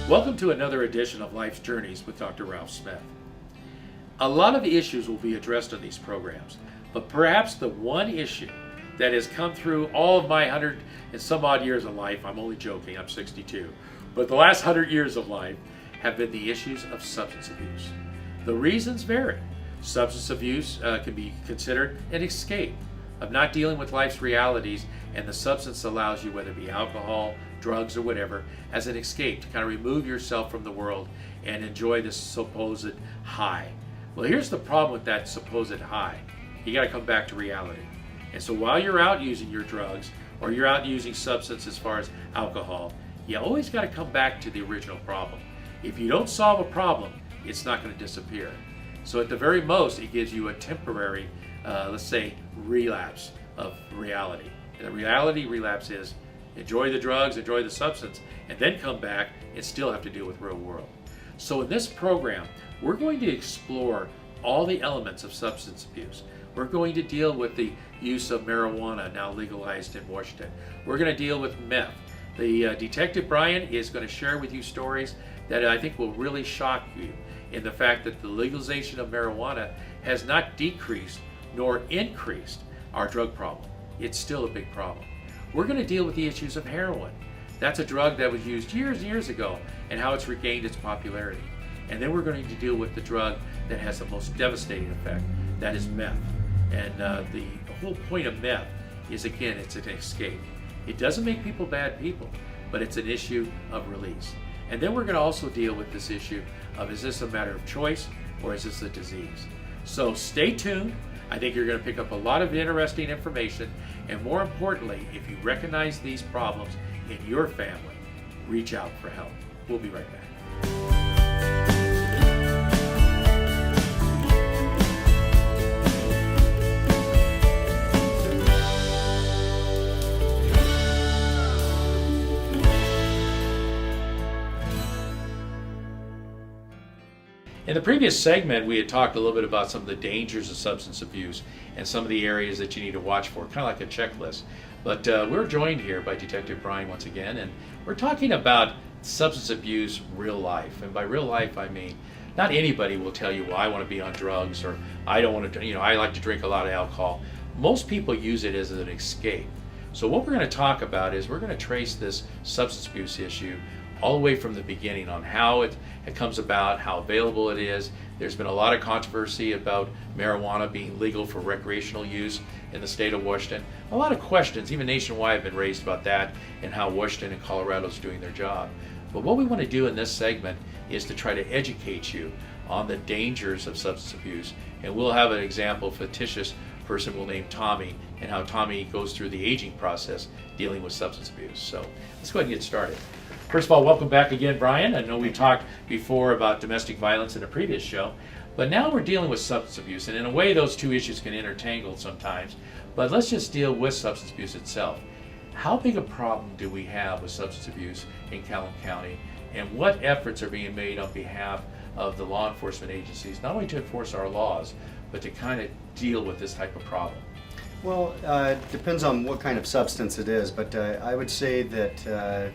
Welcome to another edition of Life's Journeys with Dr. Ralph Smith. A lot of the issues will be addressed on these programs, but perhaps the one issue that has come through all of my 100 and some odd years of life, I'm only joking, I'm 62, but the last 100 years of life have been the issues of substance abuse. The reasons vary. Substance abuse can be considered an escape of not dealing with life's realities, and the substance allows you, whether it be alcohol, drugs, or whatever, as an escape to kind of remove yourself from the world and enjoy this supposed high. Well, here's the problem with that supposed high. You got to come back to reality. And so while you're out using your drugs or you're out using substance as far as alcohol, you always got to come back to the original problem. If you don't solve a problem, it's not going to disappear. So at the very most, it gives you a temporary, let's say, relapse of reality. And the reality relapse is enjoy the drugs, enjoy the substance, and then come back and still have to deal with real world. So in this program, we're going to explore all the elements of substance abuse. We're going to deal with the use of marijuana, now legalized in Washington. We're going to deal with meth. The Detective Brian is going to share with you stories that I think will really shock you in the fact that the legalization of marijuana has not decreased nor increased our drug problem. It's still a big problem. We're going to deal with the issues of heroin. That's a drug that was used years and years ago and how it's regained its popularity. And then we're going to deal with the drug that has the most devastating effect, that is meth. And the whole point of meth is, again, it's an escape. It doesn't make people bad people, but it's an issue of release. And then we're going to also deal with this issue of, is this a matter of choice or is this a disease? So stay tuned. I think you're going to pick up a lot of interesting information, and more importantly, if you recognize these problems in your family, reach out for help. We'll be right back. In the previous segment, we had talked a little bit about some of the dangers of substance abuse and some of the areas that you need to watch for, kind of like a checklist. But we're joined here by Detective Brian once again, and we're talking about substance abuse real life. And by real life, I mean, not anybody will tell you, well, I want to be on drugs, or I don't want to, I like to drink a lot of alcohol. Most people use it as an escape. So what we're going to talk about is we're going to trace this substance abuse issue all the way from the beginning on how it comes about, how available it is. There's been a lot of controversy about marijuana being legal for recreational use in the state of Washington. A lot of questions, even nationwide, have been raised about that and how Washington and Colorado is doing their job. But what we want to do in this segment is to try to educate you on the dangers of substance abuse. And we'll have an example, fictitious person we'll name Tommy, and how Tommy goes through the aging process dealing with substance abuse. So let's go ahead and get started. First of all, welcome back again, Brian. I know we talked before about domestic violence in a previous show, but now we're dealing with substance abuse, and in a way those two issues can intertangle sometimes, but let's just deal with substance abuse itself. How big a problem do we have with substance abuse in Calhoun County, and what efforts are being made on behalf of the law enforcement agencies, not only to enforce our laws, but to kind of deal with this type of problem? Well, it depends on what kind of substance it is, but I would say that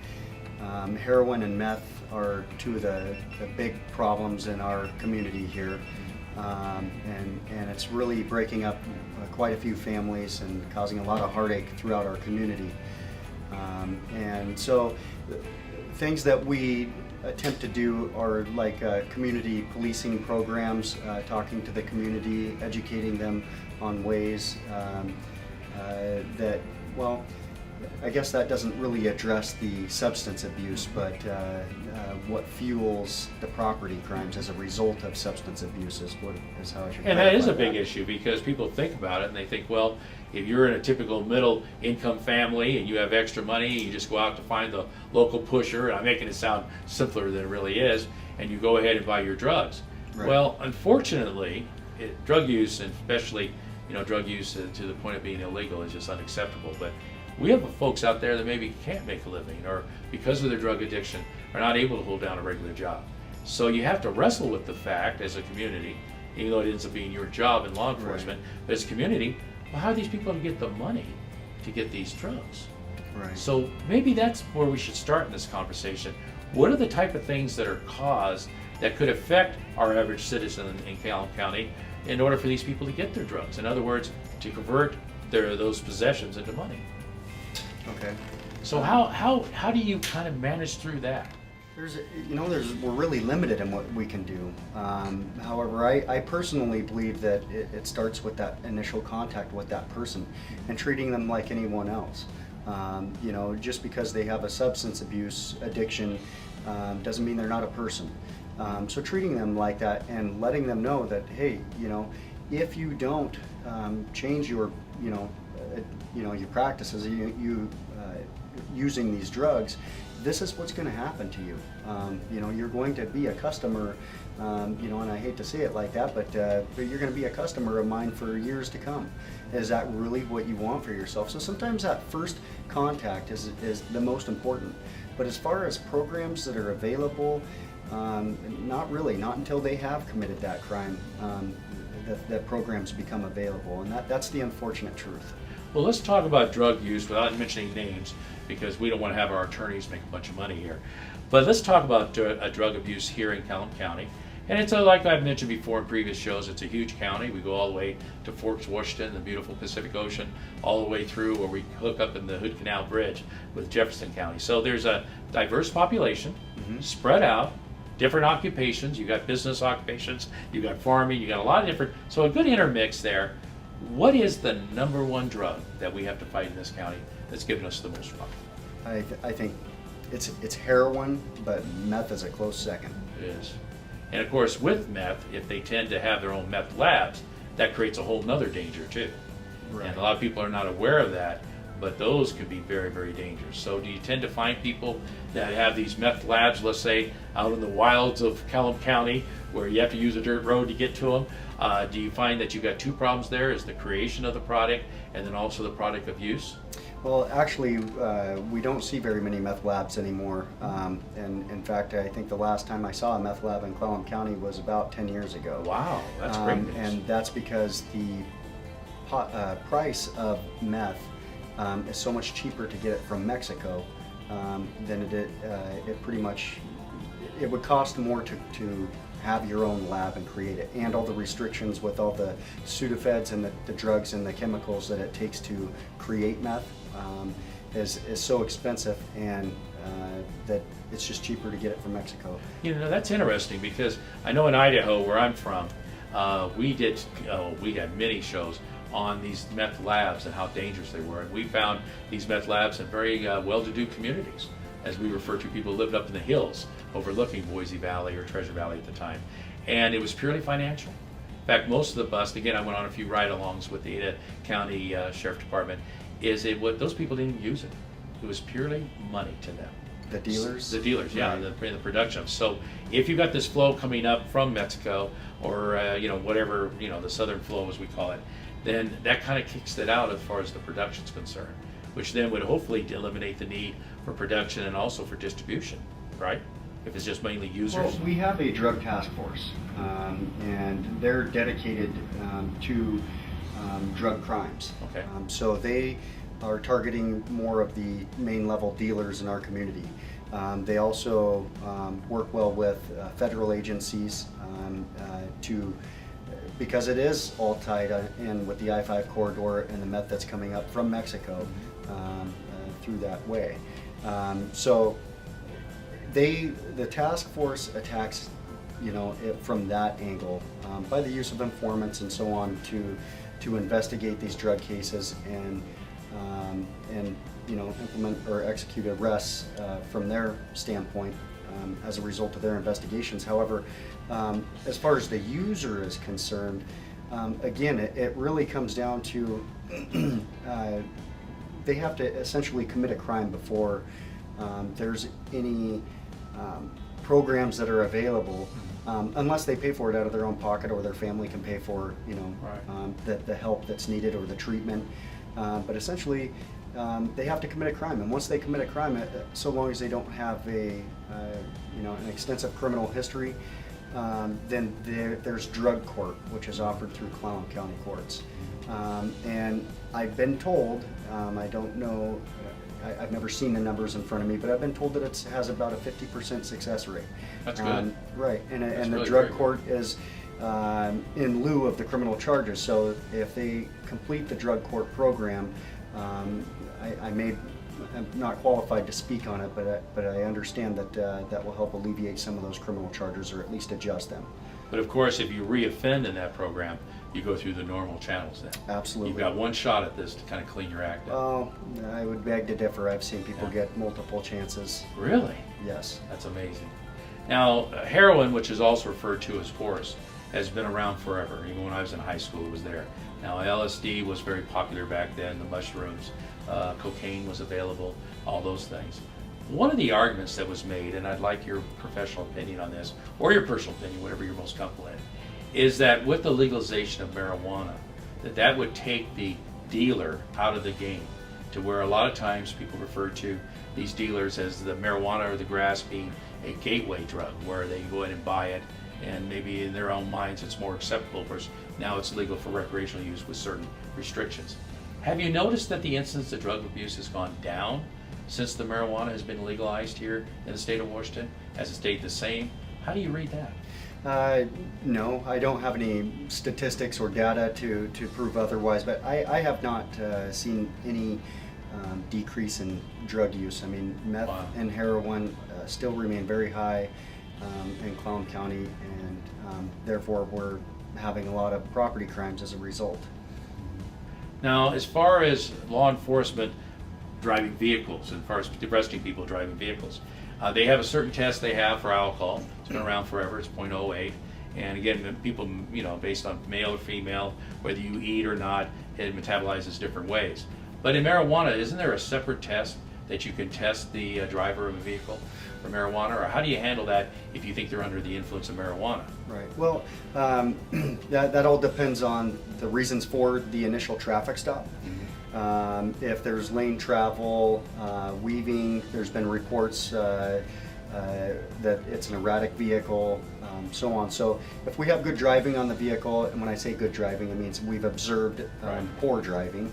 heroin and meth are two of the big problems in our community here, and it's really breaking up quite a few families and causing a lot of heartache throughout our community. And so things that we attempt to do are like community policing programs, talking to the community, educating them on ways that, well, I guess that doesn't really address the substance abuse, but what fuels the property crimes as a result of substance abuse is how I should. And that is a big issue, because people think about it and they think, well, if you're in a typical middle income family and you have extra money, you just go out to find the local pusher, and I'm making it sound simpler than it really is, and you go ahead and buy your drugs. Right. Well, unfortunately, drug use, and especially drug use to the point of being illegal, is just unacceptable. But we have folks out there that maybe can't make a living, or because of their drug addiction are not able to hold down a regular job. So you have to wrestle with the fact as a community, even though it ends up being your job in law enforcement, right, but as a community, well, how are these people going to get the money to get these drugs? Right. So maybe that's where we should start in this conversation. what are the type of things that are caused that could affect our average citizen in Clallam County in order for these people to get their drugs. In other words, to convert those possessions into money. Okay. So how do you kind of manage through that? We're really limited in what we can do. However, I personally believe that it starts with that initial contact with that person and treating them like anyone else. Just because they have a substance abuse addiction doesn't mean they're not a person. So treating them like that and letting them know that, hey, if you don't change your practices, using these drugs, this is what's going to happen to you. You're going to be a customer, and I hate to say it like that, but you're going to be a customer of mine for years to come. Is that really what you want for yourself? So sometimes that first contact is the most important. But as far as programs that are available, not really, not until they have committed that crime, that programs become available, and that's the unfortunate truth. Well, let's talk about drug use without mentioning names, because we don't want to have our attorneys make a bunch of money here. But let's talk about drug abuse here in Clallam County. And it's like I've mentioned before in previous shows, it's a huge county. We go all the way to Forks, Washington, the beautiful Pacific Ocean, all the way through where we hook up in the Hood Canal Bridge with Jefferson County. So there's a diverse population, spread out, different occupations. You got business occupations, you got farming, you got a lot of different, so a good intermix there. What is the number one drug that we have to fight in this county that's given us the most problem? I think it's heroin, but meth is a close second. It is. And of course, with meth, if they tend to have their own meth labs, that creates a whole nother danger too. Right. And a lot of people are not aware of that, but those can be very, very dangerous. So do you tend to find people that have these meth labs, let's say, out in the wilds of Clallam County, where you have to use a dirt road to get to them? Do you find that you've got two problems there, is the creation of the product and then also the product of use? Well, actually, we don't see very many meth labs anymore. And in fact, I think the last time I saw a meth lab in Clallam County was about 10 years ago. Wow, that's great news. And that's because the price of meth is so much cheaper to get it from Mexico than it pretty much, it would cost more to have your own lab and create it, and all the restrictions with all the Sudafeds and the drugs and the chemicals that it takes to create meth is so expensive, and that it's just cheaper to get it from Mexico. That's interesting, because I know in Idaho, where I'm from, we had many shows on these meth labs and how dangerous they were. And we found these meth labs in very well-to-do communities, as we refer to people who lived up in the hills overlooking Boise Valley or Treasure Valley at the time. And it was purely financial. In fact, most of the bust, again, I went on a few ride-alongs with the Ada County Sheriff Department, those people didn't even use it. It was purely money to them. The dealers? The dealers, yeah, right. the production. So if you got this flow coming up from Mexico, or whatever, the southern flow as we call it, then that kind of kicks it out as far as the production's concerned, which then would hopefully eliminate the need for production and also for distribution, right? If it's just mainly users. Well, we have a drug task force, and they're dedicated to drug crimes. Okay. So they are targeting more of the main level dealers in our community. They also work well with federal agencies because it is all tied in with the I-5 corridor and the meth that's coming up from Mexico through that way. So the task force attacks, it from that angle by the use of informants and so on to investigate these drug cases and implement or execute arrests from their standpoint as a result of their investigations. However, as far as the user is concerned, again, it really comes down to they have to essentially commit a crime before there's any programs that are available, unless they pay for it out of their own pocket or their family can pay for the help that's needed or the treatment. But essentially, they have to commit a crime, and once they commit a crime, so long as they don't have an extensive criminal history, then there's drug court, which is offered through Clallam County courts. And I've been told, I don't know I've never seen the numbers in front of me, but I've been told that it has about a 50% success rate. That's good. Right, and the really drug very court is in lieu of the criminal charges. So if they complete the drug court program, I'm not qualified to speak on it, but I understand that that will help alleviate some of those criminal charges, or at least adjust them. But of course, if you reoffend in that program, you go through the normal channels then. Absolutely. You've got one shot at this to kind of clean your act up. Oh, I would beg to differ. I've seen people Yeah. get multiple chances. Really? Yes. That's amazing. Now, heroin, which is also referred to as horse, has been around forever. Even when I was in high school, it was there. Now, LSD was very popular back then, the mushrooms, cocaine was available, all those things. One of the arguments that was made, and I'd like your professional opinion on this, or your personal opinion, whatever you're most comfortable in, is that with the legalization of marijuana, that would take the dealer out of the game, to where a lot of times people refer to these dealers as the marijuana or the grass being a gateway drug, where they go in and buy it, and maybe in their own minds it's more acceptable, versus now it's legal for recreational use with certain restrictions. Have you noticed that the incidence of drug abuse has gone down since the marijuana has been legalized here in the state of Washington? Has it stayed the same? How do you read that? No, I don't have any statistics or data to prove otherwise, but I have not seen any decrease in drug use. I mean, meth Wow. and heroin still remain very high in Clallam County, and therefore we're having a lot of property crimes as a result. Now, as far as law enforcement driving vehicles, as far as arresting people driving vehicles, they have a certain test they have for alcohol. It's been around forever. It's .08. And again, people, based on male or female, whether you eat or not, it metabolizes different ways. But in marijuana, isn't there a separate test that you can test the driver of a vehicle for marijuana? Or how do you handle that if you think they're under the influence of marijuana? Right. Well, that all depends on the reasons for the initial traffic stop. If there's lane travel, weaving, there's been reports that it's an erratic vehicle, so on. So if we have good driving on the vehicle, and when I say good driving, it means we've observed poor driving,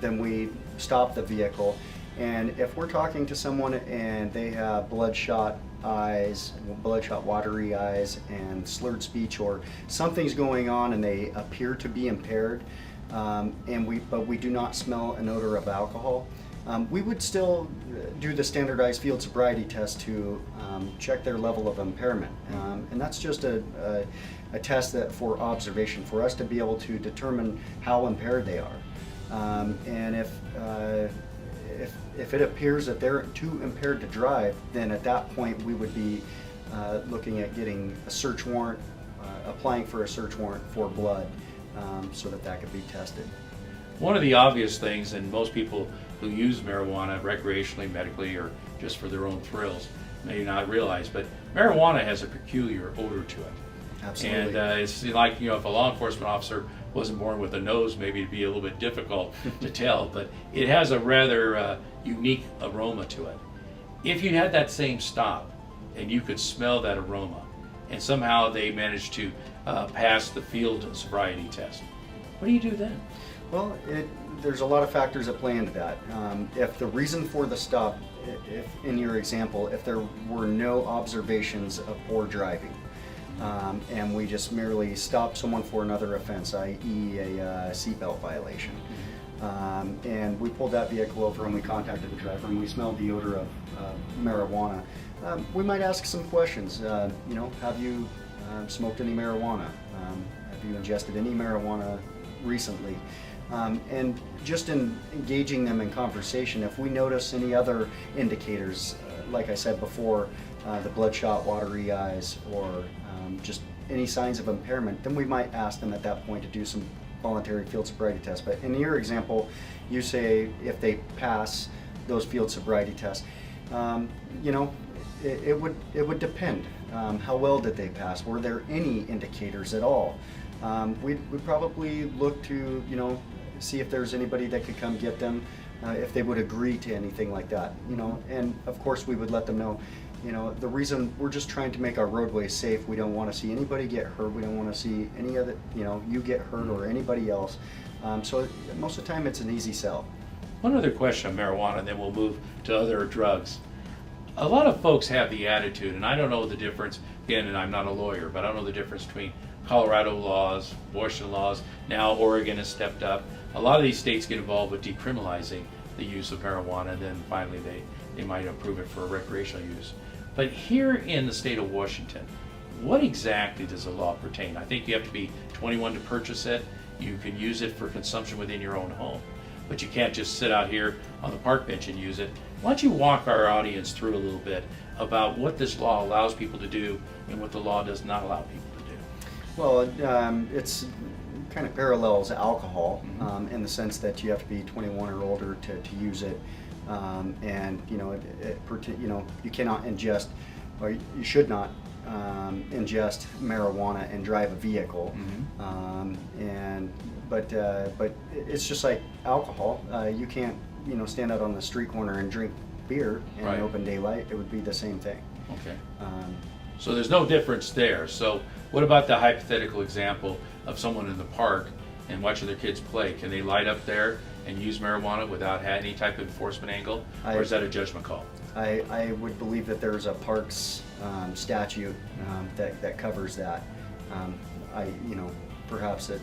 then we stop the vehicle. And if we're talking to someone and they have bloodshot eyes, bloodshot watery eyes, and slurred speech, or something's going on and they appear to be impaired, but we do not smell an odor of alcohol, we would still do the standardized field sobriety test to check their level of impairment. And that's just a test that for observation, for us to be able to determine how impaired they are. And if it appears that they're too impaired to drive, then at that point we would be looking at getting a search warrant, applying for a search warrant for blood, so that could be tested. One of the obvious things, and most people who use marijuana recreationally, medically, or just for their own thrills may not realize, but marijuana has a peculiar odor to it. Absolutely. And it's like, if a law enforcement officer wasn't born with a nose, maybe it'd be a little bit difficult to tell, but it has a rather unique aroma to it. If you had that same stop and you could smell that aroma, and somehow they managed to pass the field sobriety test, what do you do then? Well, there's a lot of factors that play into that. If the reason for the stop, if in your example, if there were no observations of poor driving, and we just merely stopped someone for another offense, i.e. a seatbelt violation, and we pulled that vehicle over and we contacted the driver and we smelled the odor of marijuana, we might ask some questions. Have you smoked any marijuana? Have you ingested any marijuana recently? And just in engaging them in conversation, if we notice any other indicators, like I said before, the bloodshot watery eyes, or just any signs of impairment, then we might ask them at that point to do some voluntary field sobriety tests. But in your example, you say if they pass those field sobriety tests, it would depend. How well did they pass? Were there any indicators at all? We'd probably look to, see if there's anybody that could come get them, if they would agree to anything like that, and of course we would let them know, the reason we're just trying to make our roadways safe. We don't want to see anybody get hurt. We don't want to see any other, you get hurt or anybody else. So most of the time it's an easy sell. One other question on marijuana, and then we'll move to other drugs. A lot of folks have the attitude, and I don't know the difference, again, and I'm not a lawyer, but I don't know the difference between Colorado laws, Washington laws, now Oregon has stepped up. A lot of these states get involved with decriminalizing the use of marijuana, and then finally they might approve it for recreational use. But here in the state of Washington, what exactly does the law pertain? I think you have to be 21 to purchase it. You can use it for consumption within your own home, but you can't just sit out here on the park bench and use it. Why don't you walk our audience through a little bit about what this law allows people to do and what the law does not allow people to do? Well, it's kind of parallels alcohol in the sense that you have to be 21 or older to use it, and you cannot ingest, or you should not ingest marijuana and drive a vehicle. But it's just like alcohol. You can't stand out on the street corner and drink beer in Right. open daylight. It would be the same thing. Okay. So there's no difference there. So what about the hypothetical example of someone in the park and watching their kids play? Can they light up there and use marijuana without any type of enforcement angle, or is that a judgment call? I would believe that there's a parks statute that covers that. Perhaps that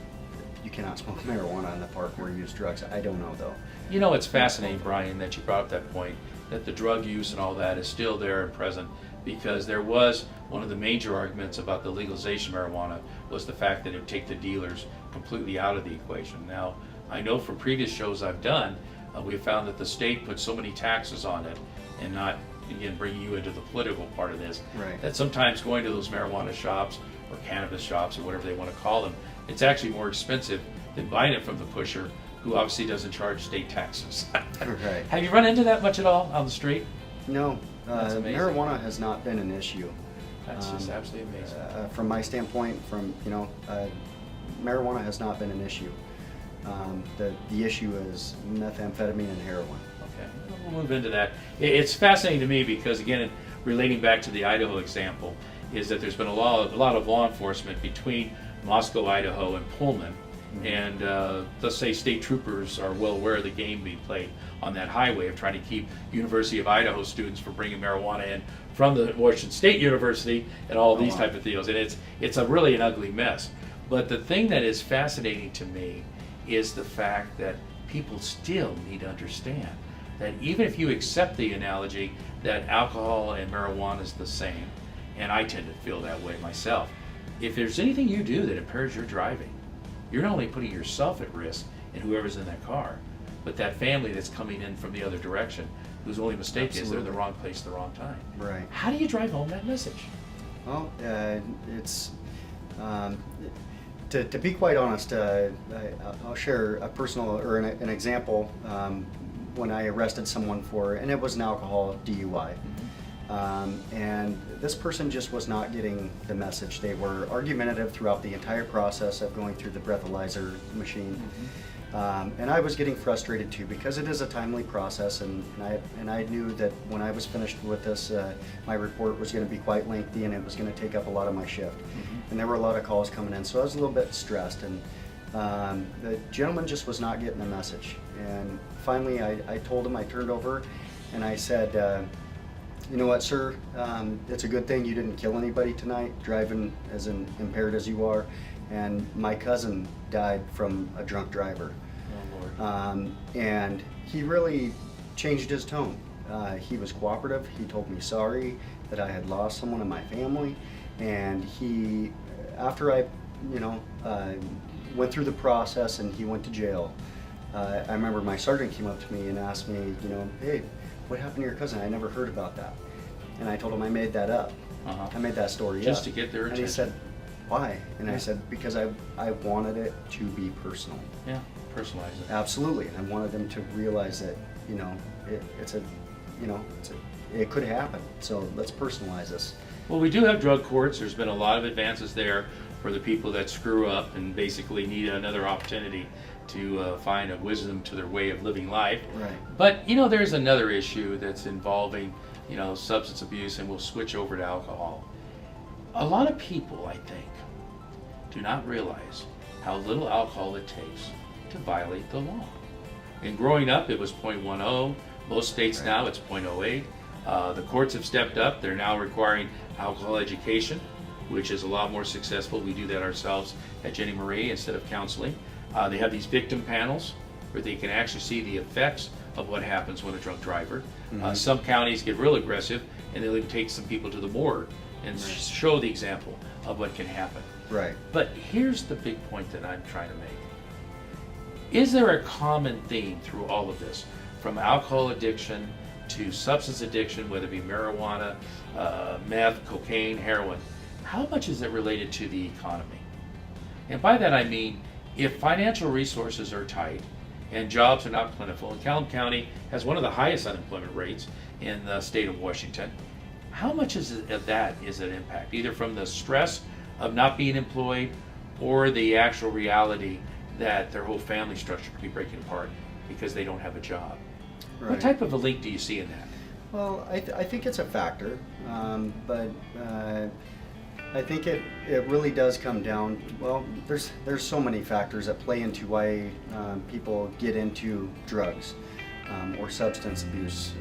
you cannot smoke marijuana in the park or use drugs. I don't know though. You know, it's fascinating, Brian, that you brought up that point, that the drug use and all that is still there and present, because there was one of the major arguments about the legalization of marijuana was the fact that it would take the dealers completely out of the equation. Now, I know from previous shows I've done, we have found that the state put so many taxes on it, and not, again, bringing you into the political part of this, Right. that sometimes going to those marijuana shops or cannabis shops or whatever they want to call them, it's actually more expensive than buying it from the pusher, who obviously doesn't charge state taxes. Right. Have you run into that much at all on the street? No, That's amazing. marijuana has not been an issue. That's just absolutely amazing. From my standpoint, marijuana has not been an issue. The issue is methamphetamine and heroin. Okay, we'll move into that. It's fascinating to me because, again, relating back to the Idaho example, is that there's been a lot of law enforcement between Moscow, Idaho, and Pullman. And let's say state troopers are well aware of the game being played on that highway of trying to keep University of Idaho students from bringing marijuana in from the Washington State University and all these type of deals. And it's a really an ugly mess. But the thing that is fascinating to me is the fact that people still need to understand that even if you accept the analogy that alcohol and marijuana is the same, and I tend to feel that way myself, if there's anything you do that impairs your driving, you're not only putting yourself at risk and whoever's in that car, but that family that's coming in from the other direction, whose only mistake is they're in the wrong place at the wrong time. Right. How do you drive home that message? Well, it's to be quite honest. I'll share a personal or an example. When I arrested someone and it was an alcohol DUI. And this person just was not getting the message. They were argumentative throughout the entire process of going through the breathalyzer machine. And I was getting frustrated too, because it is a timely process, and I knew that when I was finished with this, my report was going to be quite lengthy and it was going to take up a lot of my shift. And there were a lot of calls coming in, so I was a little bit stressed, and the gentleman just was not getting the message. And finally I told him, I turned over and I said, you know what, sir, it's a good thing you didn't kill anybody tonight, driving as impaired as you are. And my cousin died from a drunk driver. Oh, Lord. And he really changed his tone. He was cooperative. He told me sorry that I had lost someone in my family. And he, after I, went through the process and he went to jail, I remember my sergeant came up to me and asked me, hey, what happened to your cousin? I never heard about that. And I told him I made that up. I made that story Just up. to get their And attention. he said, why? And I said, because I wanted it to be personal. Yeah, personalize it. Absolutely. And I wanted them to realize that, it could happen. So let's personalize this. Well, we do have drug courts. There's been a lot of advances there for the people that screw up and basically need another opportunity to find a wisdom to their way of living life. Right. But, there's another issue that's involving, substance abuse, and we'll switch over to alcohol. A lot of people, I think, do not realize how little alcohol it takes to violate the law. And growing up, it was 0.10. Most states now it's 0.08. The courts have stepped up. They're now requiring alcohol education, which is a lot more successful. We do that ourselves at Jenny Marie instead of counseling. They have these victim panels where they can actually see the effects of what happens when a drunk driver. Some counties get real aggressive and they'll even take some people to the morgue and show the example of what can happen. Right. But here's the big point that I'm trying to make. Is there a common theme through all of this, from alcohol addiction to substance addiction, whether it be marijuana, meth, cocaine, heroin? How much is it related to the economy? And by that I mean, if financial resources are tight and jobs are not plentiful, and Calhoun County has one of the highest unemployment rates in the state of Washington, how much of that is an impact, either from the stress of not being employed or the actual reality that their whole family structure could be breaking apart because they don't have a job? Right. What type of a link do you see in that? Well, I think it's a factor, but I think it really does come down. Well, there's so many factors that play into why people get into drugs or substance abuse,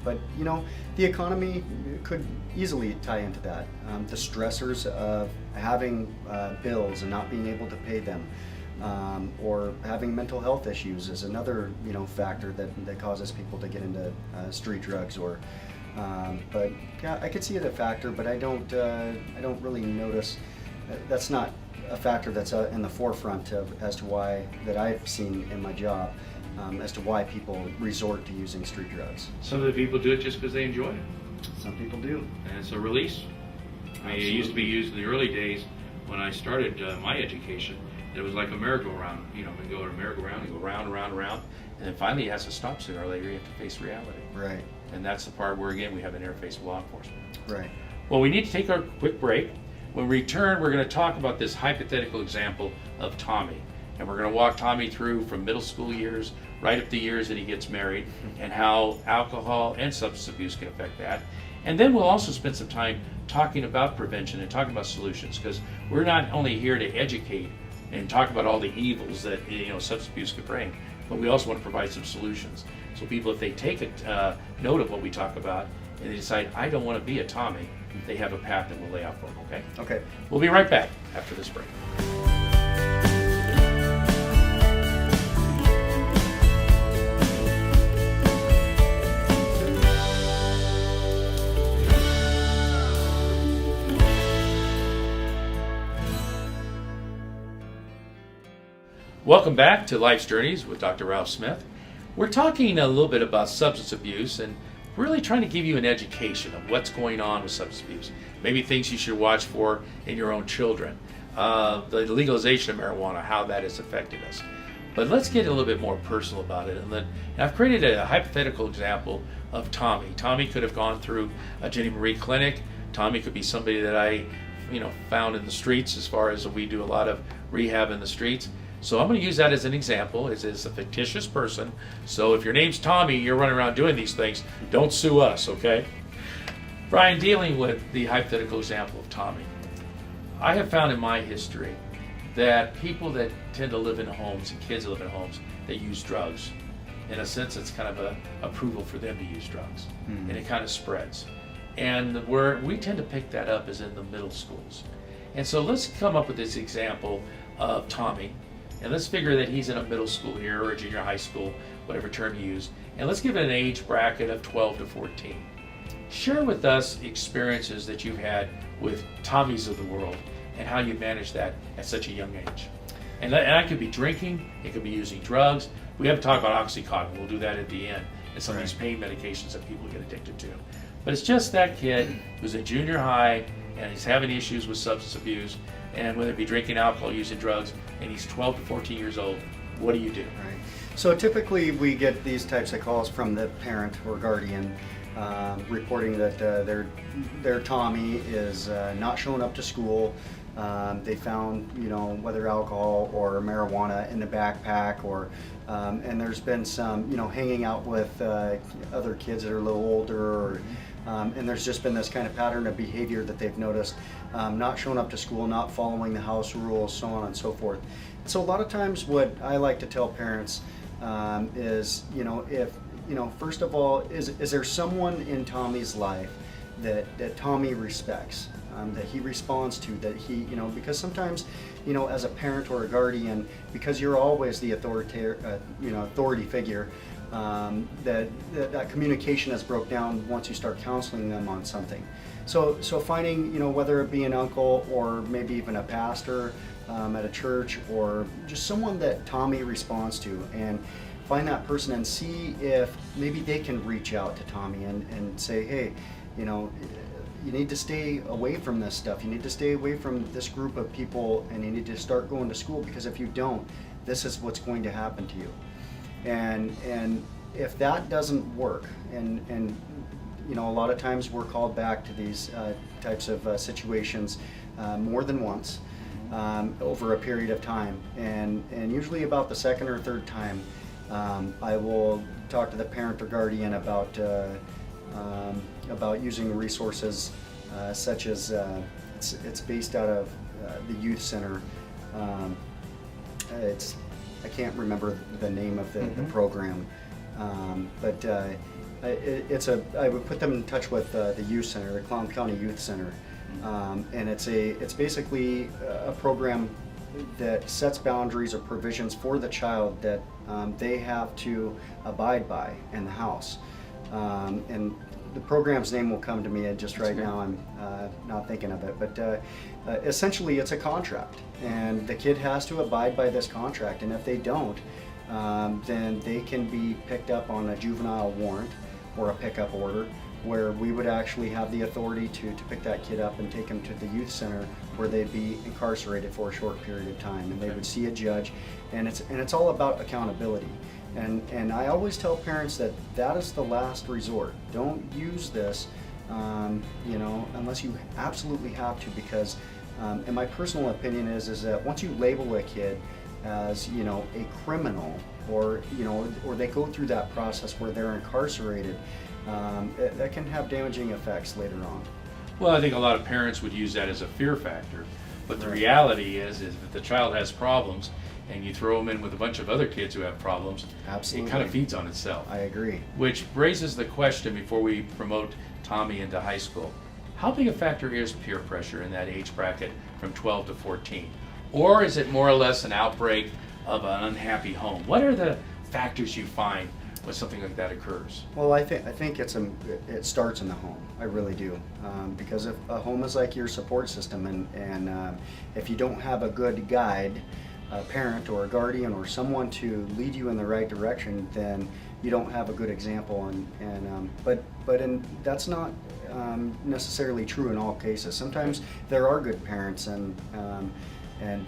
but you know, the economy could easily tie into that. The stressors of having bills and not being able to pay them. Or having mental health issues is another, you know, factor that causes people to get into street drugs. Or, but yeah, I could see it a factor, but I don't really notice. That's not a factor that's in the forefront as to why that I've seen in my job, as to why people resort to using street drugs. Some of the people do it just because they enjoy it, Some people do. and it's a release. I mean, it used to be used in the early days when I started my education. It was like a merry-go-round. You know, we go to a merry-go-round, you go round, round, round, And then finally it has to stop sooner or later. You have to face reality. Right. And that's the part where, again, we have an interface with law enforcement. Right. Well, we need to take our quick break. When we return, we're going to talk about this hypothetical example of Tommy. And we're going to walk Tommy through from middle school years right up to years that he gets married, and how alcohol and substance abuse can affect that. And then we'll also spend some time talking about prevention and talking about solutions, because we're not only here to educate and talk about all the evils that, you know, substance abuse could bring, but we also want to provide some solutions. So people, if they take a note of what we talk about and they decide, I don't want to be a Tommy, they have a path that we'll lay out for them, okay? Okay. We'll be right back after this break. Welcome back to Life's Journeys with Dr. Ralph Smith. We're talking a little bit about substance abuse and really trying to give you an education of what's going on with substance abuse. Maybe things you should watch for in your own children. The legalization of marijuana, how that has affected us. But let's get a little bit more personal about it. And I've created a hypothetical example of Tommy. Tommy could have gone through a Jenny Marie clinic. Tommy could be somebody that I, found in the streets, as far as we do a lot of rehab in the streets. So I'm going to use that as an example. It's a fictitious person. So if your name's Tommy, you're running around doing these things, don't sue us, okay? Brian, dealing with the hypothetical example of Tommy, I have found in my history that people that tend to live in homes, and kids that live in homes that use drugs, in a sense it's kind of a approval for them to use drugs. Mm-hmm. And it kind of spreads. And where we tend to pick that up is in the middle schools. And so let's come up with this example of Tommy. And let's figure that he's in a middle school here, or a junior high school, whatever term you use. And let's give it an age bracket of 12 to 14. Share with us experiences that you've had with Tommies of the world and how you manage that at such a young age. And that could be drinking, it could be using drugs. We haven't talked about Oxycontin, we'll do that at the end, and some of these pain medications that people get addicted to. But it's just that kid who's in junior high and he's having issues with substance abuse, and whether it be drinking alcohol, using drugs, and he's 12 to 14 years old, what do you do? Right. So typically we get these types of calls from the parent or guardian reporting that their Tommy is not showing up to school. They found, whether alcohol or marijuana in the backpack, or and there's been some, hanging out with other kids that are a little older, or and there's just been this kind of pattern of behavior that they've noticed, not showing up to school, not following the house rules, so on and so forth. So a lot of times what I like to tell parents is, if, first of all, is there someone in Tommy's life that Tommy respects, that he responds to, that he, because sometimes, as a parent or a guardian, because you're always the authority figure, that communication has broke down once you start counseling them on something. So finding, whether it be an uncle or maybe even a pastor at a church, or just someone that Tommy responds to, and find that person and see if maybe they can reach out to Tommy and say, hey, you need to stay away from this stuff. You need to stay away from this group of people, and you need to start going to school, because if you don't, this is what's going to happen to you. And if that doesn't work, and a lot of times we're called back to these types of situations more than once over a period of time, and usually about the second or third time, I will talk to the parent or guardian about using resources such as it's based out of the youth center. I can't remember the name of the program, but I would put them in touch with the youth center, the Clown County Youth Center, and it's basically a program that sets boundaries or provisions for the child that they have to abide by in the house. And the program's name will come to me just right now. I'm not thinking of it, but essentially it's a contract, and the kid has to abide by this contract, and if they don't, then they can be picked up on a juvenile warrant or a pickup order, where we would actually have the authority to pick that kid up and take him to the youth center, where they'd be incarcerated for a short period of time, and they would see a judge, and it's all about accountability. And I always tell parents that is the last resort. Don't use this, unless you absolutely have to, because, and my personal opinion is that once you label a kid as, a criminal, or they go through that process where they're incarcerated, that can have damaging effects later on. Well, I think a lot of parents would use that as a fear factor, but the reality is if the child has problems and you throw them in with a bunch of other kids who have problems, Absolutely. it kind of feeds on itself. I agree. Which raises the question, before we promote Tommy into high school, how big a factor is peer pressure in that age bracket from 12 to 14? Or is it more or less an outbreak of an unhappy home? What are the factors you find when something like that occurs? Well, I think it starts in the home. I really do, because if a home is like your support system, and if you don't have a good guide, a parent or a guardian or someone to lead you in the right direction, then you don't have a good example. But that's not necessarily true in all cases. Sometimes there are good parents, and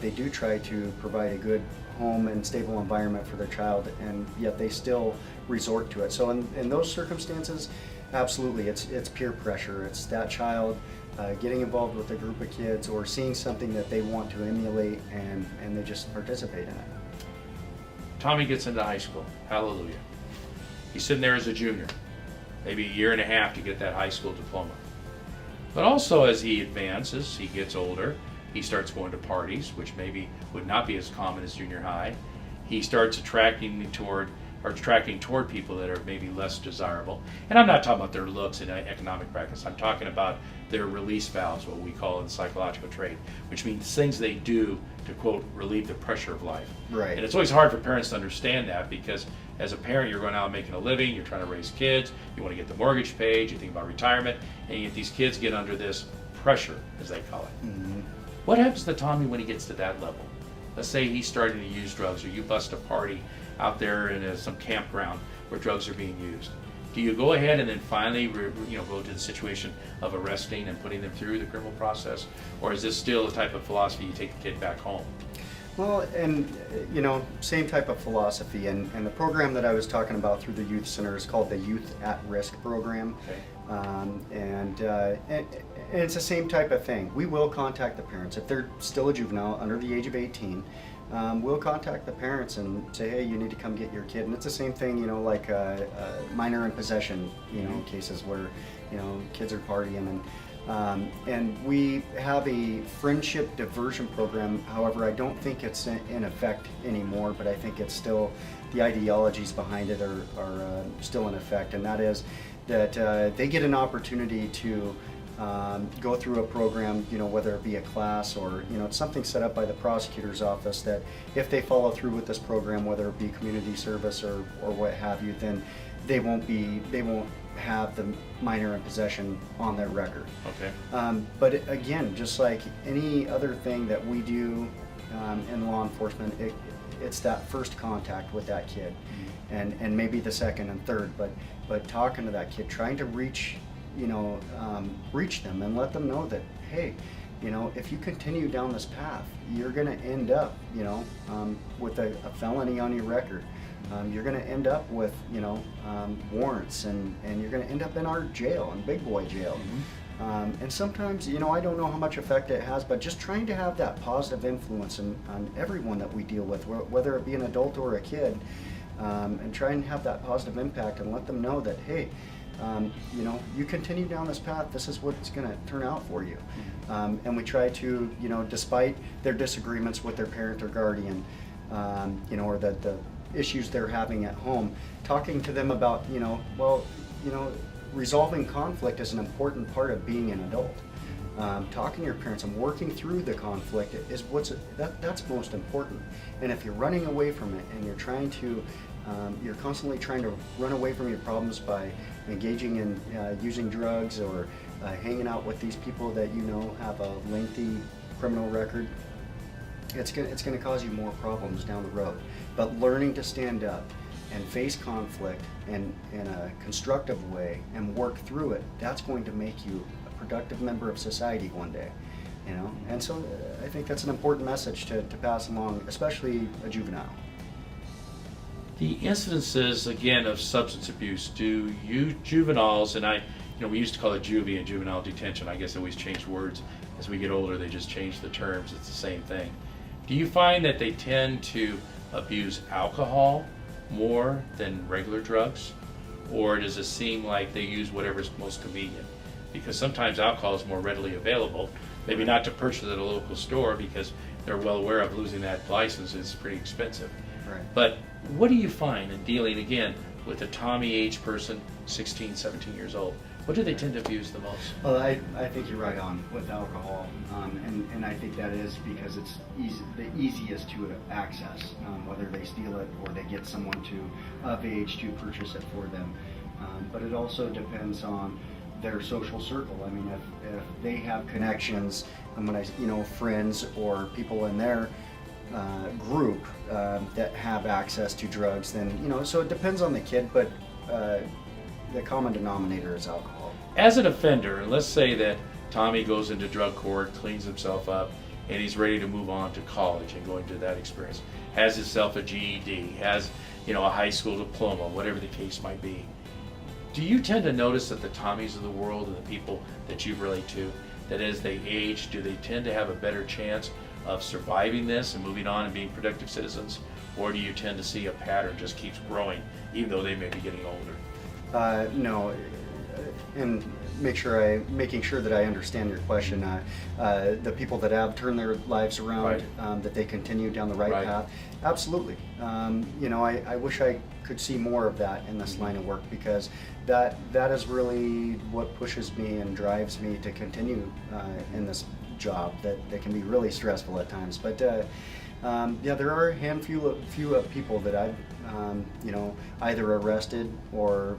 they do try to provide a good home and stable environment for their child, and yet they still resort to it. So in those circumstances, absolutely, it's peer pressure. It's that child getting involved with a group of kids, or seeing something that they want to emulate, and they just participate in it. Tommy gets into high school. Hallelujah. He's sitting there as a junior, maybe a year and a half to get that high school diploma. But also, as he advances, he gets older, he starts going to parties, which maybe would not be as common as junior high. He starts attracting toward people that are maybe less desirable. And I'm not talking about their looks and economic brackets. I'm talking about their release valves, what we call in psychological trade, which means things they do to, quote, relieve the pressure of life. Right. And it's always hard for parents to understand that, because as a parent, you're going out and making a living, you're trying to raise kids, you want to get the mortgage paid, you think about retirement, and yet these kids get under this pressure, as they call it. Mm-hmm. What happens to Tommy when he gets to that level? Let's say he's starting to use drugs, or you bust a party out there in some campground where drugs are being used. Do you go ahead and then finally go to the situation of arresting and putting them through the criminal process? Or is this still the type of philosophy you take the kid back home? Well, and same type of philosophy, and the program that I was talking about through the youth center is called the Youth at Risk program. Okay. And it's the same type of thing. We will contact the parents if they're still a juvenile under the age of 18. We'll contact the parents and say, hey, you need to come get your kid. And it's the same thing, like minor in possession, cases where kids are partying, And we have a friendship diversion program. However, I don't think it's in effect anymore, but I think it's still, the ideologies behind it are still in effect. And that is that they get an opportunity to go through a program, you know, whether it be a class or, you know, it's something set up by the prosecutor's office that if they follow through with this program, whether it be community service or what have you, then they won't have the minor in possession on their record. Okay. But again, just like any other thing that we do in law enforcement, it's that first contact with that kid, and maybe the second and third, but talking to that kid, trying to reach them and let them know that, hey, you know, if you continue down this path, you're going to end up, you know, with a felony on your record. You're going to end up with, you know, warrants, and you're going to end up in our jail, in big boy jail. And sometimes, you know, I don't know how much effect it has, but just trying to have that positive influence on everyone that we deal with, whether it be an adult or a kid, and try and have that positive impact and let them know that, hey, you know, you continue down this path, this is what's going to turn out for you. And we try to, you know, despite their disagreements with their parent or guardian, you know, or the issues they're having at home, talking to them about, you know, well, you know, resolving conflict is an important part of being an adult. Talking to your parents and working through the conflict is that's most important. And if you're running away from it and you're constantly trying to run away from your problems by engaging in using drugs or hanging out with these people that you know have a lengthy criminal record, it's going to cause you more problems down the road. But learning to stand up and face conflict in a constructive way and work through it, that's going to make you a productive member of society one day, you know. And so I think that's an important message to pass along, especially a juvenile. The incidences, again, of substance abuse, do you juveniles, and we used to call it juvie and juvenile detention. I guess they always change words. As we get older, they just change the terms. It's the same thing. Do you find that they tend to abuse alcohol more than regular drugs? Or does it seem like they use whatever's most convenient? Because sometimes alcohol is more readily available, maybe not to purchase at a local store because they're well aware of losing that license. It's pretty expensive. Right. But what do you find in dealing, again, with a Tommy age person, 16, 17 years old? What do they tend to abuse the most? Well, I think you're right on with alcohol, and I think that is because it's the easiest to access, whether they steal it or they get someone of age to purchase it for them. But it also depends on their social circle. I mean, if they have connections, and friends or people in their group that have access to drugs, then so it depends on the kid, but the common denominator is alcohol. As an offender, and let's say that Tommy goes into drug court, cleans himself up, and he's ready to move on to college and go into that experience, has himself a GED, has a high school diploma, whatever the case might be. Do you tend to notice that the Tommies of the world and the people that you relate to, that as they age, do they tend to have a better chance of surviving this and moving on and being productive citizens? Or do you tend to see a pattern just keeps growing even though they may be getting older? No, and making sure that I understand your question. The people that have turned their lives around, right. That they continue down the right path, absolutely. I wish I could see more of that in this line of work, because that is really what pushes me and drives me to continue in this job that can be really stressful at times. But there are a few of people that I've either arrested or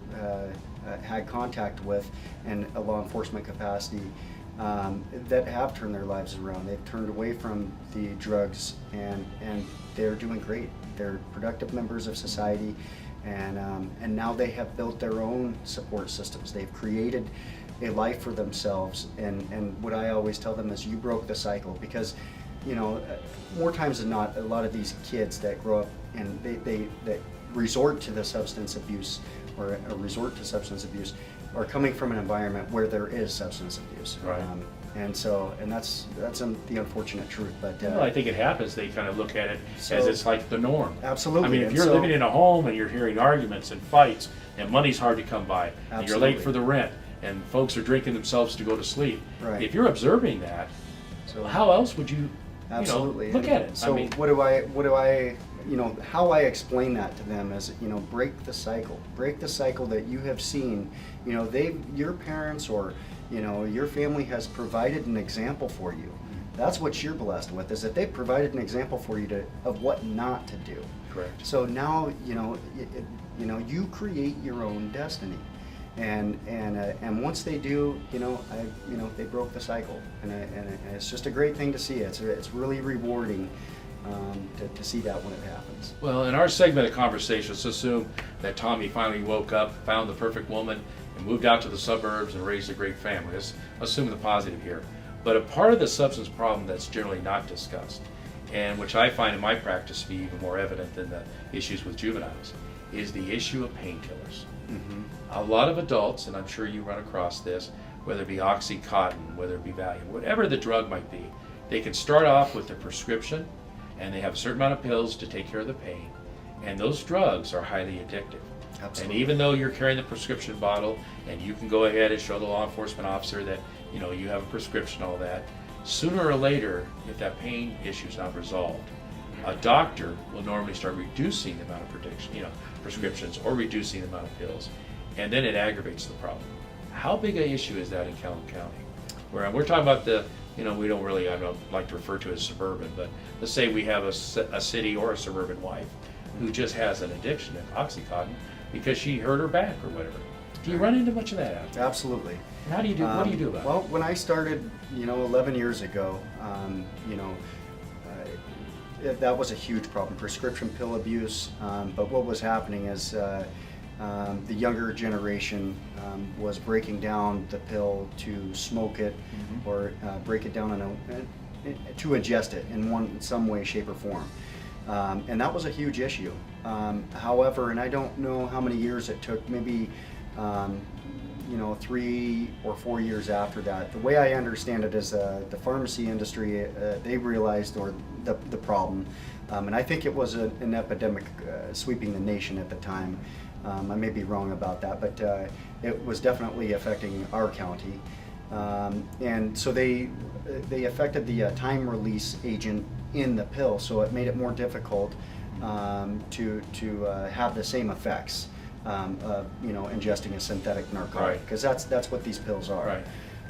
had contact with in a law enforcement capacity that have turned their lives around. They've turned away from the drugs and they're doing great. They're productive members of society, and now they have built their own support systems. They've created a life for themselves, and what I always tell them is, you broke the cycle, because more times than not, a lot of these kids that grow up and they resort to the substance abuse or resort to substance abuse are coming from an environment where there is substance abuse. Right. And that's the unfortunate truth. But well, I think it happens. They kind of look at it as it's like the norm. Absolutely. I mean, if you're living in a home and you're hearing arguments and fights and money's hard to come by, and you're late for the rent, and folks are drinking themselves to go to sleep. Right. If you're observing that, So how else would you, absolutely look at it? So I mean, what do I, how I explain that to them is, break the cycle. Break the cycle that you have seen. Your parents or, your family has provided an example for you. That's what you're blessed with, is that they've provided an example for you of what not to do. correct. So now, you create your own destiny. And once they do, they broke the cycle, and it's just a great thing to see. It's really rewarding to see that when it happens. Well, in our segment of conversation, let's assume that Tommy finally woke up, found the perfect woman, and moved out to the suburbs and raised a great family. Let's assume the positive here. But a part of the substance problem that's generally not discussed, and which I find in my practice to be even more evident than the issues with juveniles, is the issue of painkillers. Mm-hmm. A lot of adults, and I'm sure you run across this, whether it be Oxycontin, whether it be Valium, whatever the drug might be, they can start off with a prescription, and they have a certain amount of pills to take care of the pain, and those drugs are highly addictive. Absolutely. And even though you're carrying the prescription bottle, and you can go ahead and show the law enforcement officer that you have a prescription, all that, sooner or later, if that pain issue is not resolved, a doctor will normally start reducing the amount of prescriptions or reducing the amount of pills, and then it aggravates the problem. How big an issue is that in Calhoun County? Where we're talking about we don't really, I don't like to refer to it as suburban, but let's say we have a city or a suburban wife who just has an addiction of Oxycontin because she hurt her back or whatever. Do you run into much of that out there? Absolutely. And how do you do? What do you do about Well, when I started, 11 years ago, that was a huge problem, prescription pill abuse. But what was happening is the younger generation was breaking down the pill to smoke it, or break it down to ingest it in some way, shape, or form. And that was a huge issue. However, and I don't know how many years it took, maybe 3 or 4 years after that. The way I understand it is the pharmacy industry, they realized the problem, and I think it was an epidemic sweeping the nation at the time. I may be wrong about that, but it was definitely affecting our county. And so they affected the time release agent in the pill, so it made it more difficult to have the same effects of ingesting a synthetic narcotic, because that's what these pills are.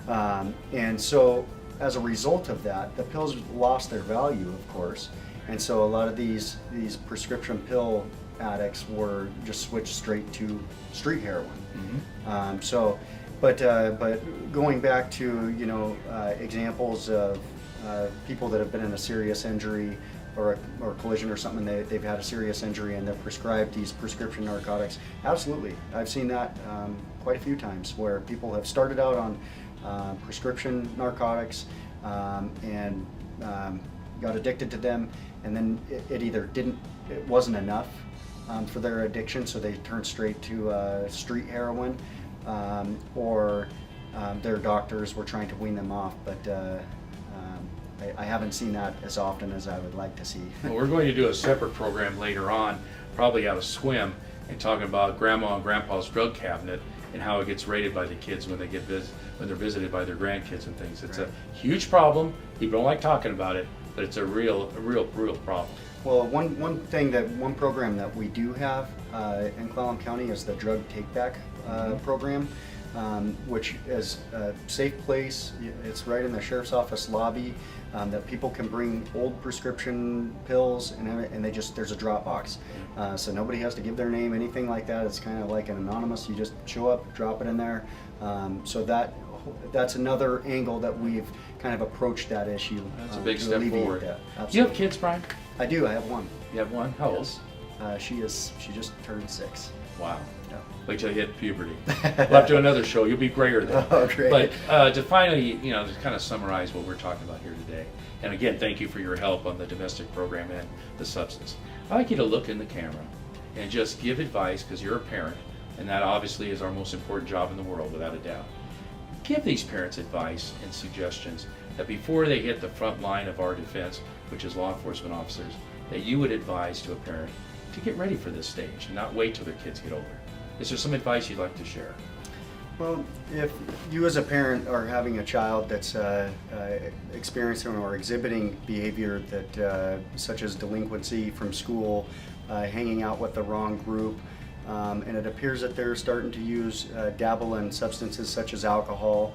Right. And so as a result of that, the pills lost their value, of course, and so a lot of these prescription pill addicts were just switched straight to street heroin. But going back to examples of people that have been in a serious injury or collision or something, they've had a serious injury and they're prescribed these prescription narcotics. Absolutely, I've seen that quite a few times, where people have started out on prescription narcotics and got addicted to them, and then it wasn't enough for their addiction, so they turned straight to street heroin, or their doctors were trying to wean them off, but I haven't seen that as often as I would like to see. Well, we're going to do a separate program later on, probably out of swim, and talking about Grandma and Grandpa's drug cabinet and how it gets raided by the kids when they're visited by their grandkids and things. It's a huge problem. People don't like talking about it, but it's a real problem. Well, one program that we do have in Clallam County is the drug take-back program, which is a safe place. It's right in the sheriff's office lobby, that people can bring old prescription pills, and there's a drop box, so nobody has to give their name, anything like that. It's kind of like an anonymous. You just show up, drop it in there. So that's another angle that we've kind of approached that issue. That's a big to step alleviate forward. that. Do you have Absolutely. kids, Brian? I do. I have one. You have one? How old? Yes. She just turned 6. Wow. Yeah. Wait till you hit puberty. We'll have to do another show. You'll be grayer then. Oh, great. But to finally, to kind of summarize what we're talking about here today, and again, thank you for your help on the domestic program and the substance. I'd like you to look in the camera and just give advice, because you're a parent, and that obviously is our most important job in the world, without a doubt. Give these parents advice and suggestions that before they hit the front line of our defense, which is law enforcement officers, that you would advise to a parent to get ready for this stage and not wait till their kids get older. Is there some advice you'd like to share? Well, if you as a parent are having a child that's experiencing or exhibiting behavior that, such as delinquency from school, hanging out with the wrong group, and it appears that they're starting to use, dabble in substances such as alcohol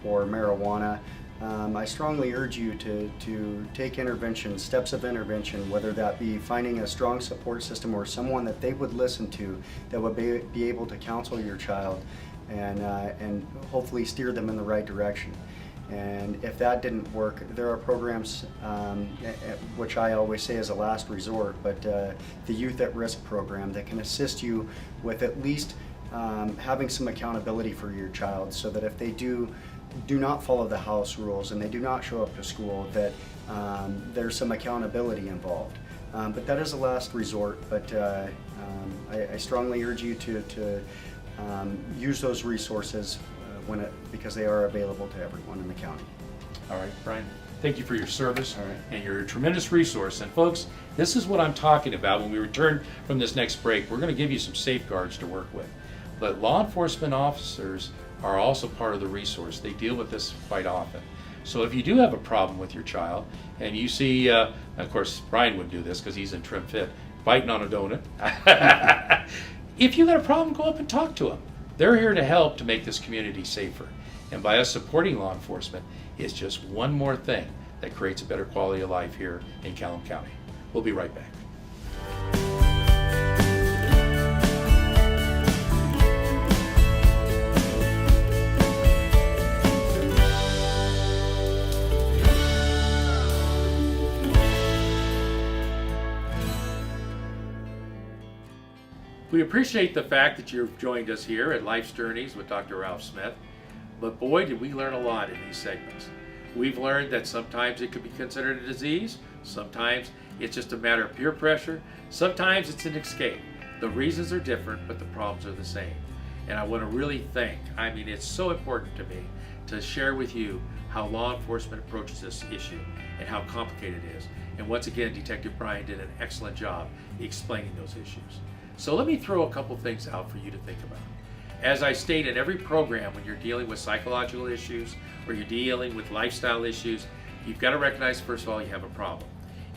or marijuana, I strongly urge you to take intervention, steps of intervention, whether that be finding a strong support system or someone that they would listen to that would be able to counsel your child and hopefully steer them in the right direction. And if that didn't work, there are programs, which I always say is a last resort, but the Youth at Risk program that can assist you with at least having some accountability for your child, so that if they do not follow the house rules and they do not show up to school, that there's some accountability involved. But that is a last resort, but I strongly urge you to use those resources because they are available to everyone in the county. All right, Brian, thank you for your service. All right. And you're a tremendous resource. And folks, this is what I'm talking about. When we return from this next break, we're going to give you some safeguards to work with. But law enforcement officers are also part of the resource. They deal with this quite often. So if you do have a problem with your child and you see, of course, Brian wouldn't do this because he's in trim fit, biting on a donut. If you got a problem, go up and talk to them. They're here to help to make this community safer. And by us supporting law enforcement, it's just one more thing that creates a better quality of life here in Calhoun County. We'll be right back. We appreciate the fact that you've joined us here at Life's Journeys with Dr. Ralph Smith, but boy, did we learn a lot in these segments. We've learned that sometimes it could be considered a disease, sometimes it's just a matter of peer pressure, sometimes it's an escape. The reasons are different, but the problems are the same. And I want to really it's so important to me to share with you how law enforcement approaches this issue and how complicated it is. And once again, Detective Brian did an excellent job explaining those issues. So let me throw a couple things out for you to think about. As I state in every program, when you're dealing with psychological issues or you're dealing with lifestyle issues, you've got to recognize, first of all, you have a problem.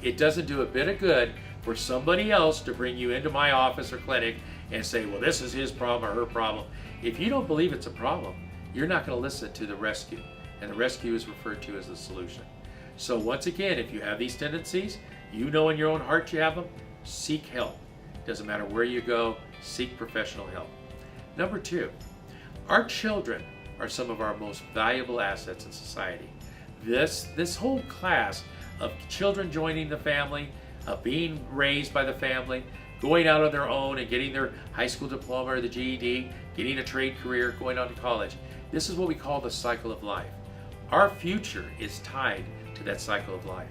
It doesn't do a bit of good for somebody else to bring you into my office or clinic and say, well, this is his problem or her problem. If you don't believe it's a problem, you're not going to listen to the rescue. And the rescue is referred to as the solution. So once again, if you have these tendencies, you know in your own heart you have them, seek help. Doesn't matter where you go, seek professional help. Number two, our children are some of our most valuable assets in society. This whole class of children joining the family, being raised by the family, going out on their own and getting their high school diploma or the GED, getting a trade career, going on to college. This is what we call the cycle of life. Our future is tied to that cycle of life.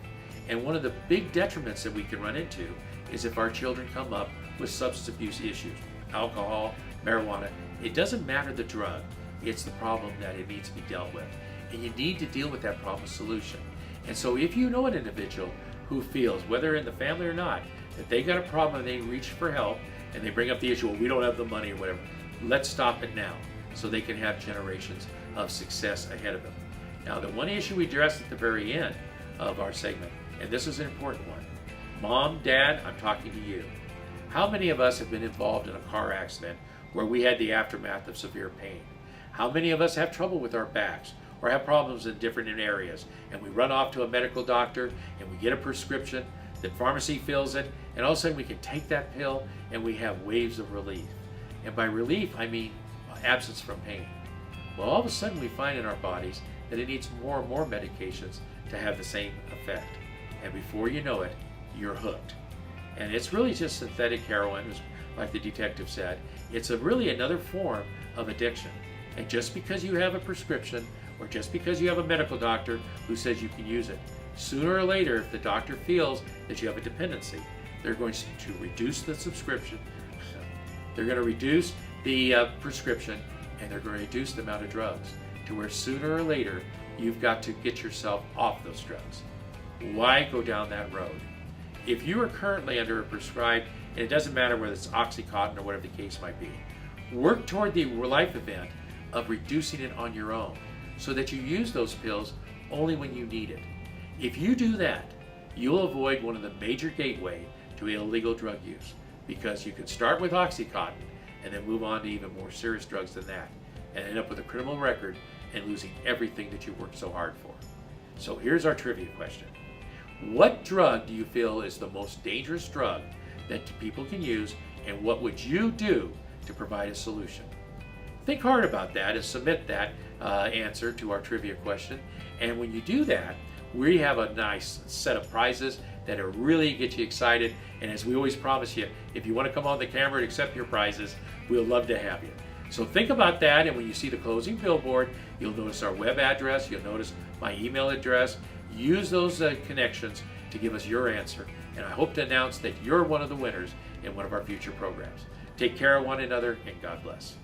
And one of the big detriments that we can run into is if our children come up with substance abuse issues, alcohol, marijuana. It doesn't matter the drug, it's the problem that it needs to be dealt with. And you need to deal with that problem solution. And so if you know an individual who feels, whether in the family or not, that they got a problem and they reach for help and they bring up the issue, well, we don't have the money or whatever, let's stop it now so they can have generations of success ahead of them. Now, the one issue we addressed at the very end of our segment, and this is an important one. Mom, Dad, I'm talking to you. How many of us have been involved in a car accident where we had the aftermath of severe pain? How many of us have trouble with our backs or have problems in different areas and we run off to a medical doctor and we get a prescription, the pharmacy fills it, and all of a sudden we can take that pill and we have waves of relief. And by relief, I mean absence from pain. Well, all of a sudden we find in our bodies that it needs more and more medications to have the same effect. And before you know it, you're hooked. And it's really just synthetic heroin, like the detective said. It's really another form of addiction. And just because you have a prescription or just because you have a medical doctor who says you can use it, sooner or later, if the doctor feels that you have a dependency, they're going to reduce the subscription, they're going to reduce the prescription, and they're going to reduce the amount of drugs to where sooner or later you've got to get yourself off those drugs. Why go down that road? If you are currently under a prescribed, and it doesn't matter whether it's Oxycontin or whatever the case might be, work toward the life event of reducing it on your own so that you use those pills only when you need it. If you do that, you'll avoid one of the major gateway to illegal drug use, because you can start with OxyContin and then move on to even more serious drugs than that and end up with a criminal record and losing everything that you worked so hard for. So here's our trivia question. What drug do you feel is the most dangerous drug that people can use, and what would you do to provide a solution? Think hard about that and submit that answer to our trivia question. And when you do that, we have a nice set of prizes that will really get you excited. And as we always promise you, if you want to come on the camera and accept your prizes, we'll love to have you. So think about that, and when you see the closing billboard, you'll notice our web address, you'll notice my email address. Use those connections to give us your answer, and I hope to announce that you're one of the winners in one of our future programs. Take care of one another, and God bless.